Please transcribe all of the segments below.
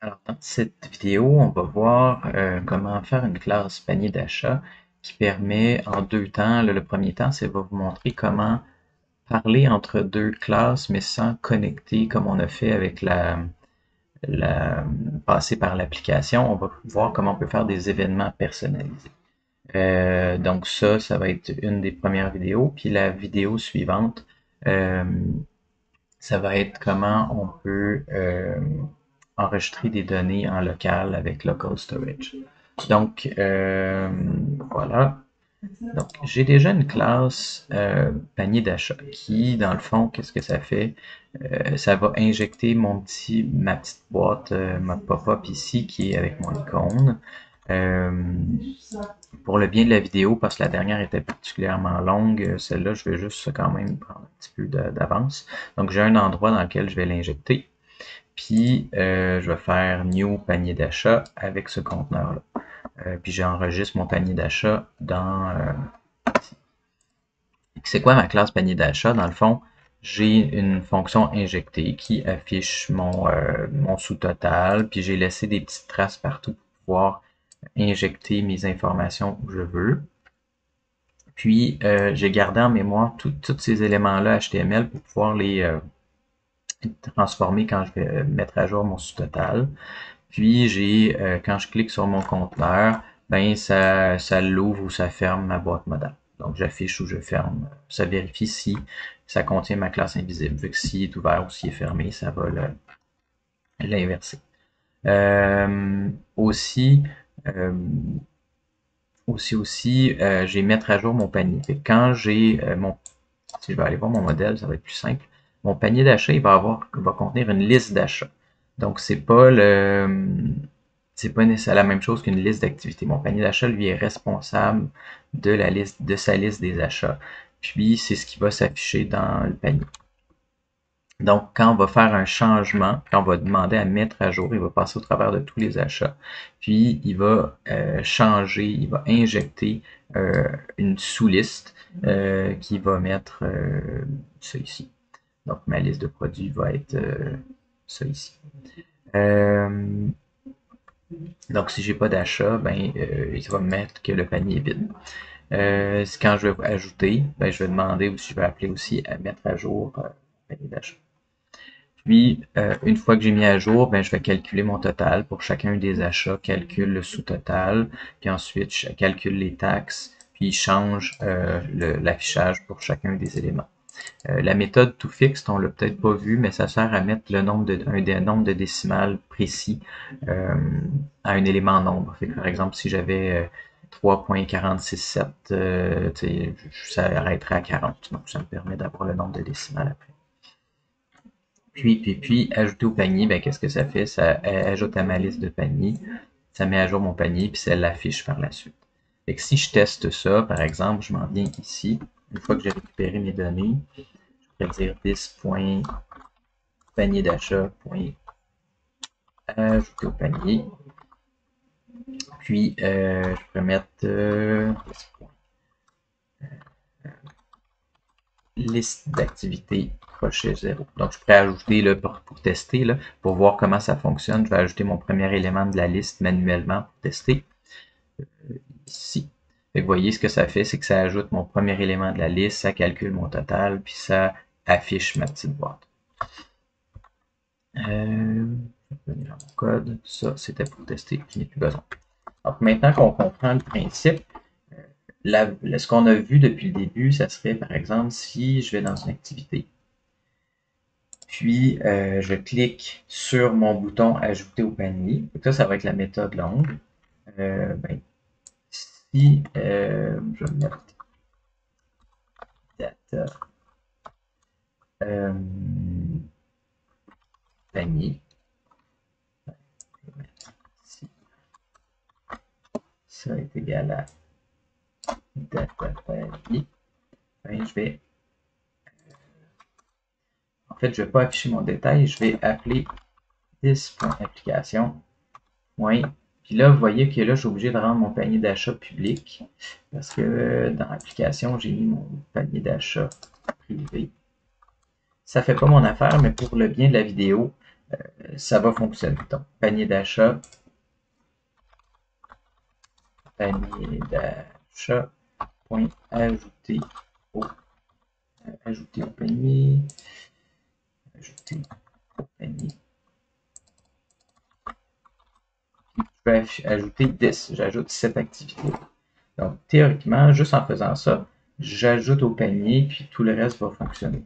Alors, dans cette vidéo, on va voir comment faire une classe panier d'achat qui permet en deux temps. Là, le premier temps, c'est va vous montrer comment parler entre deux classes, mais sans connecter comme on a fait avec la passer par l'application. On va voir comment on peut faire des événements personnalisés. Donc ça va être une des premières vidéos. Puis la vidéo suivante, euh, ça va être comment on peut enregistrer des données en local avec Local Storage. Donc, voilà. Donc, j'ai déjà une classe panier d'achat qui, dans le fond, qu'est-ce que ça fait? Ça va injecter ma petite boîte, ma pop-up ici qui est avec mon icône. Euh, pour le bien de la vidéo, parce que la dernière était particulièrement longue, celle-là, je vais juste quand même prendre un petit peu d'avance. Donc, j'ai un endroit dans lequel je vais l'injecter. Puis, je vais faire New panier d'achat avec ce conteneur-là. Puis, j'enregistre mon panier d'achat dans... c'est quoi ma classe panier d'achat? Dans le fond, j'ai une fonction injectée qui affiche mon sous-total. Puis, j'ai laissé des petites traces partout pour pouvoir injecter mes informations où je veux. Puis, j'ai gardé en mémoire tous ces éléments-là HTML pour pouvoir les transformer quand je vais mettre à jour mon sous-total. Puis, quand je clique sur mon conteneur, ben ça l'ouvre ou ça ferme ma boîte modale. Donc, j'affiche ou je ferme. Ça vérifie si ça contient ma classe invisible. Vu que s'il est ouvert ou s'il est fermé, ça va l'inverser. Euh, aussi, euh, j'ai mettre à jour mon panier. Fait que quand j'ai si je vais aller voir mon modèle, ça va être plus simple. Mon panier d'achat, va contenir une liste d'achats. Donc, c'est pas nécessairement la même chose qu'une liste d'activités. Mon panier d'achat, lui, est responsable de sa liste des achats. Puis, c'est ce qui va s'afficher dans le panier. Donc, quand on va faire un changement, quand on va demander à mettre à jour, il va passer au travers de tous les achats. Puis, il va changer, il va injecter une sous-liste qui va mettre ça ici. Donc, ma liste de produits va être ça ici. Euh, donc, si j'ai pas d'achat, ben, il va me mettre que le panier est vide. Quand je vais ajouter, ben, je vais demander ou si je vais appeler aussi à mettre à jour le panier d'achat. Puis, une fois que j'ai mis à jour, ben, je vais calculer mon total pour chacun des achats, calcule le sous-total, puis ensuite je calcule les taxes, puis change l'affichage pour chacun des éléments. La méthode toFixed, on l'a peut-être pas vu, mais ça sert à mettre un nombre de décimales précis euh, à un élément nombre. Fait que, par exemple, si j'avais 3.467, ça arrêterait à 40. Donc, ça me permet d'avoir le nombre de décimales après. Puis, ajouter au panier, ben, qu'est-ce que ça fait? Ça ajoute à ma liste de paniers, ça met à jour mon panier, puis ça l'affiche par la suite. Fait que si je teste ça, par exemple, je m'en viens ici, une fois que j'ai récupéré mes données, je vais dire this.panier d'achat.ajouter au panier. Puis, je pourrais mettre liste d'activités crochet 0. Donc, je pourrais ajouter là, pour tester, là, pour voir comment ça fonctionne. Je vais ajouter mon premier élément de la liste manuellement pour tester. Ici. Fait que vous voyez ce que ça fait, c'est que ça ajoute mon premier élément de la liste, ça calcule mon total, puis ça affiche ma petite boîte. Je vais venir à mon code. Ça, c'était pour tester, je n'ai plus besoin. Donc, maintenant qu'on comprend le principe, ce qu'on a vu depuis le début, ça serait par exemple si je vais dans une activité, puis je clique sur mon bouton ajouter au panier. Donc ça va être la méthode longue. Ben, si je vais mettre data panier, si ça est égal à data panier, ben, en fait, je ne vais pas afficher mon détail, je vais appeler this.application. Puis là, vous voyez que là, je suis obligé de rendre mon panier d'achat public parce que dans l'application, j'ai mis mon panier d'achat privé. Ça ne fait pas mon affaire, mais pour le bien de la vidéo, ça va fonctionner. Donc, panier d'achat point ajouter au, ajouter au panier, ajouter au panier. Je vais ajouter 10, j'ajoute cette activité. Donc, théoriquement, juste en faisant ça, j'ajoute au panier, puis tout le reste va fonctionner.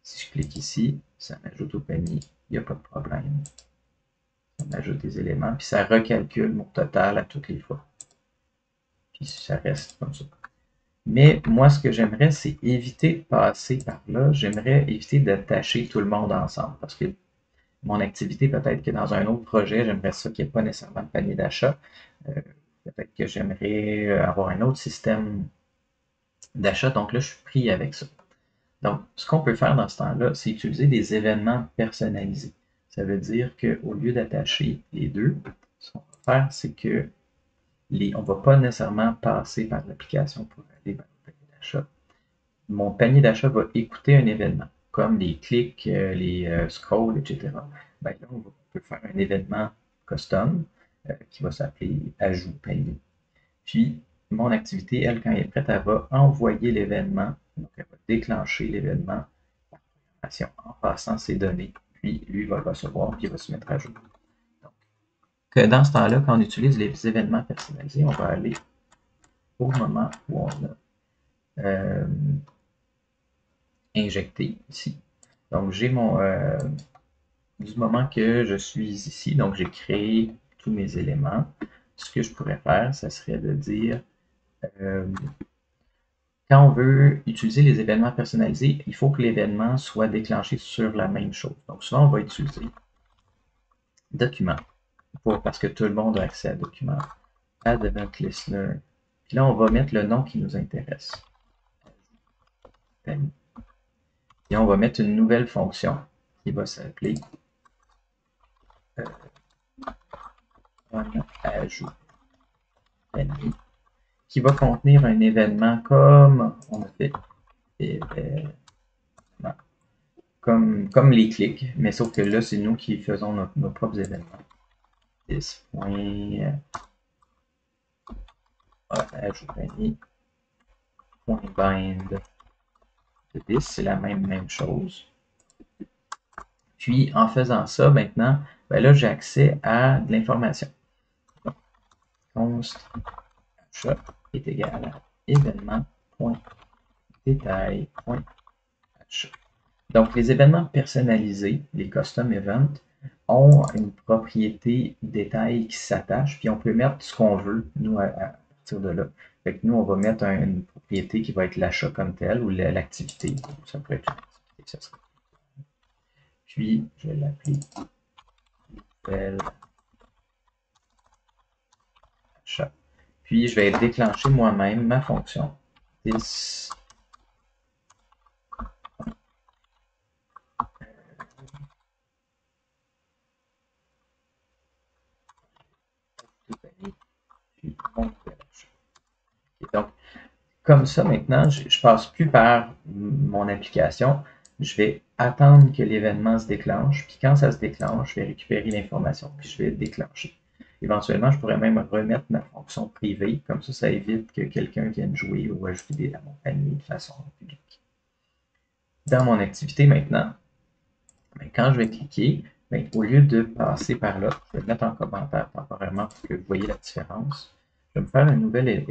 Si je clique ici, ça m'ajoute au panier, il n'y a pas de problème. Ça m'ajoute des éléments, puis ça recalcule mon total à toutes les fois. Puis ça reste comme ça. Mais moi, ce que j'aimerais, c'est éviter de passer par là. J'aimerais éviter d'attacher tout le monde ensemble. Parce que mon activité, peut-être que dans un autre projet, j'aimerais ça qu'il n'y ait pas nécessairement de panier d'achat. Peut-être que j'aimerais avoir un autre système d'achat. Donc là, je suis pris avec ça. Donc, ce qu'on peut faire dans ce temps-là, c'est utiliser des événements personnalisés. Ça veut dire qu'au lieu d'attacher les deux, ce qu'on va faire, c'est que on ne va pas nécessairement passer par l'application pour aller vers le panier d'achat. Mon panier d'achat va écouter un événement, comme les clics, les scrolls, etc. Ben là, on peut faire un événement custom qui va s'appeler ajout panier. Puis, mon activité, elle, quand elle est prête, elle va envoyer l'événement. Donc, elle va déclencher l'événement par programmation en passant ses données. Puis, lui va le recevoir, puis il va se mettre à jour. Donc, dans ce temps-là, quand on utilise les événements personnalisés, on va aller au moment où on a injecté ici. Donc, j'ai mon du moment que je suis ici, donc j'ai créé tous mes éléments. Ce que je pourrais faire, ça serait de dire quand on veut utiliser les événements personnalisés, il faut que l'événement soit déclenché sur la même chose. Donc, souvent, on va utiliser document parce que tout le monde a accès à document. Add event listener. Puis là, on va mettre le nom qui nous intéresse. Et on va mettre une nouvelle fonction qui va s'appeler ajout panier, qui va contenir un événement comme on a fait comme les clics, mais sauf que là, c'est nous qui faisons nos propres événements. Ajout panier. .bind de this, c'est la même chose. Puis, en faisant ça, maintenant, ben là, j'ai accès à de l'information. Const achat est égal à événement.détail.achat. Donc, les événements personnalisés, les custom events, ont une propriété détail qui s'attache, puis on peut mettre ce qu'on veut, nous, à partir de là. Fait que nous, on va mettre une propriété qui va être l'achat comme tel, ou l'activité. Ça pourrait être une activité, ça serait. Puis, je vais l'appeler nouvelle achat. Puis, je vais déclencher moi-même ma fonction. This puis mon nouvel achat. Et donc, comme ça, maintenant, je ne passe plus par mon application. Je vais attendre que l'événement se déclenche. Puis quand ça se déclenche, je vais récupérer l'information. Puis je vais déclencher. Éventuellement, je pourrais même remettre ma fonction privée. Comme ça évite que quelqu'un vienne jouer ou ajouter à mon panier de façon publique. Dans mon activité maintenant, quand je vais cliquer, au lieu de passer par là, je vais le mettre en commentaire temporairement pour que vous voyez la différence. Je vais me faire un nouvel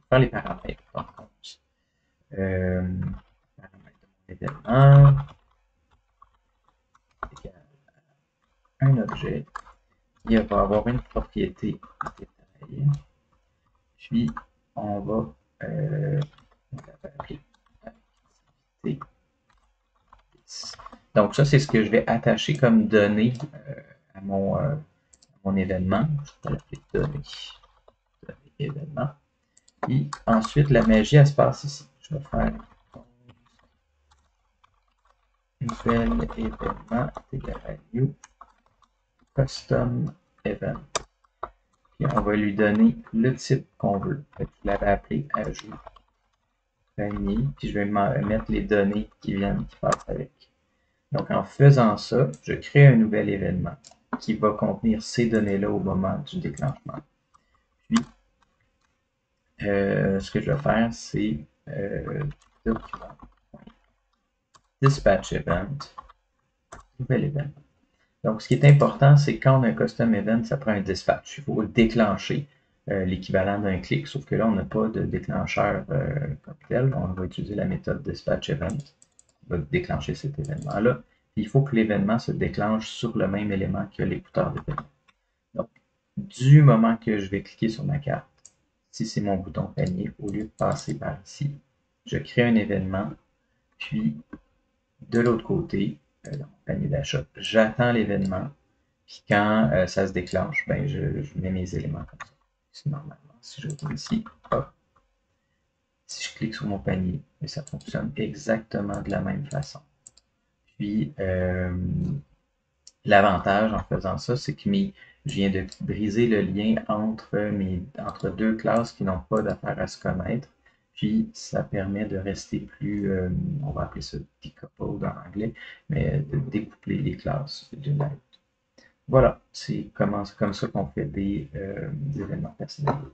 faire les paramètres. Paramètre de mon événement égale à un objet. Il va avoir une propriété détail. Puis on va appeler activité. Donc ça, c'est ce que je vais attacher comme données à mon événement. Je vais l'appeler données événement. Et ensuite, la magie, elle se passe ici. Je vais faire nouvel événement égal à new custom event. Puis on va lui donner le type qu'on veut. Je l'avais appelé ajout panier. Puis je vais mettre les données qui passent avec. Donc, en faisant ça, je crée un nouvel événement qui va contenir ces données-là au moment du déclenchement. Puis, ce que je vais faire, c'est document dispatch event, nouvel event. Donc, ce qui est important, c'est quand on a un custom event, ça prend un dispatch. Il faut déclencher l'équivalent d'un clic, sauf que là, on n'a pas de déclencheur comme tel. On va utiliser la méthode dispatch event qui va déclencher cet événement-là. Il faut que l'événement se déclenche sur le même élément que l'écouteur d'événement. Donc, du moment que je vais cliquer sur ma carte, si c'est mon bouton panier, au lieu de passer par ici, je crée un événement, puis de l'autre côté, dans mon panier d'achat, j'attends l'événement, puis quand ça se déclenche, ben je mets mes éléments comme ça. Normalement, si je retourne ici, hop, si je clique sur mon panier, ça fonctionne exactement de la même façon. Puis, l'avantage en faisant ça, c'est que je viens de briser le lien entre deux classes qui n'ont pas d'affaires à se connaître. Puis, ça permet de rester plus, on va appeler ça decoupled en anglais, mais de découpler les classes d'une autre. Voilà, c'est comme ça qu'on fait des événements personnalisés.